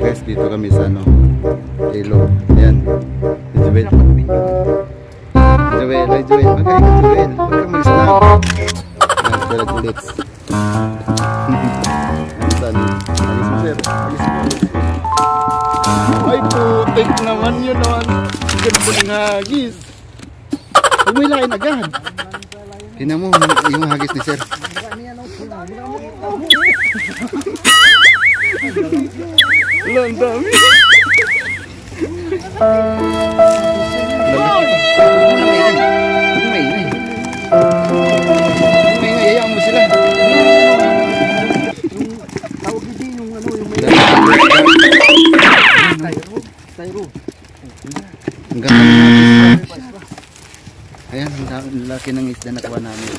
Guys, dito kami sa ano, ilog. Ayan. Joel. Joel, ay Joel. Magaling ka Joel. Huwag kang mag-snap. Ayan, sila ulit. Saan? Alis mo sir. Alis mo. Ay putik naman yun naman. Ganda ng hagis. Huwag mo ilahin agad. Tingnan mo yung hagis ni sir. Wala, ang dami. Hayaan mo sila. Tawag din yung ano yung styro. Ang ganda ng hagis. Ayan, ang laki ng isda na kuha namin.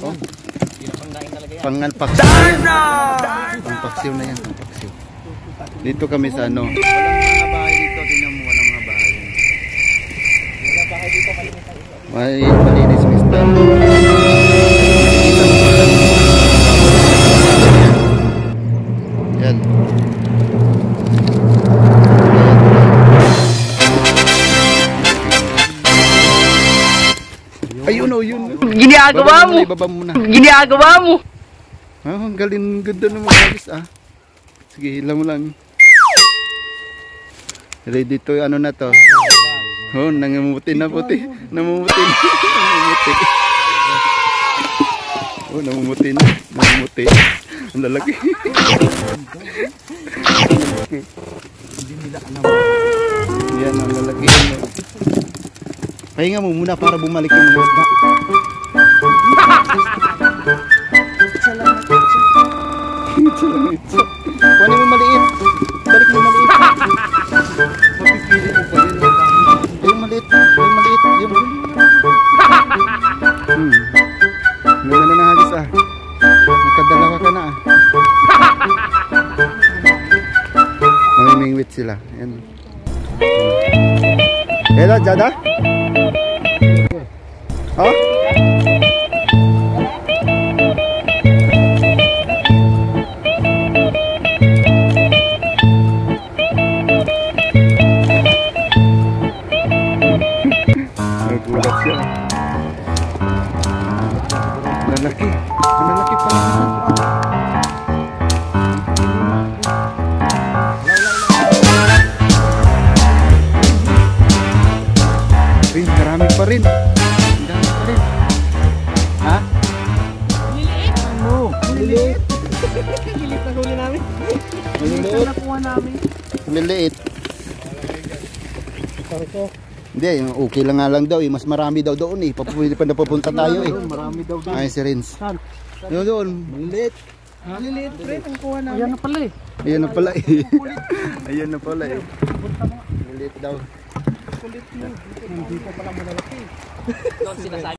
Oh. Pangalpaksiw na yan. Pangpaksiw na yan. Pangpaksiw. Dito kami sa ano. Walang mga bahay dito. Tingnan mo, walang mga bahay. Malinis yung isda. Yan. Ayun o, yun. Ginagawa mo. Ibaba mo na. Ginagawa mo. Ah, ang galing, ganda ng mga hagis ah. Sige, hilang mo lang. Ready to, ano na to. Oh, nangamumuti na puti. Namumuti na. Namumuti. Oh, namumuti na. Namumuti. Ang lalaki. Hindi nila alam. Yan, ang lalaki. Pahinga mo muna para bumalik yung mga isda. Itsa. Kunin mo maliit. Balik mo maliit. Mapipili mo pa rin. Yung maliit. Yung maliit. Ganda na hagis ah. Nakadalawa ka na ah. Mamimingwit sila. Yan. Hello, Jada? Oh? Nagulat siya. Lalaki. Lalaki pa naman. Marami pa rin. Marami pa rin. Ha? Liliit. Ano? Liliit. Liliit na huli namin. Maliliit. Nakuha namin. Maliliit. Hindi, okay lang nga lang daw eh. Mas marami daw doon eh. Papuli pa na papunta tayo eh. Marami daw doon. Ay, si Rins. Saan? Doon. Maliliit. Maliliit pre, ang kuha namin. Ayan na pala eh. Ayan na pala eh. Ayan na pala eh. Maliliit daw. Kulit mo. Hindi ko pala malalaki.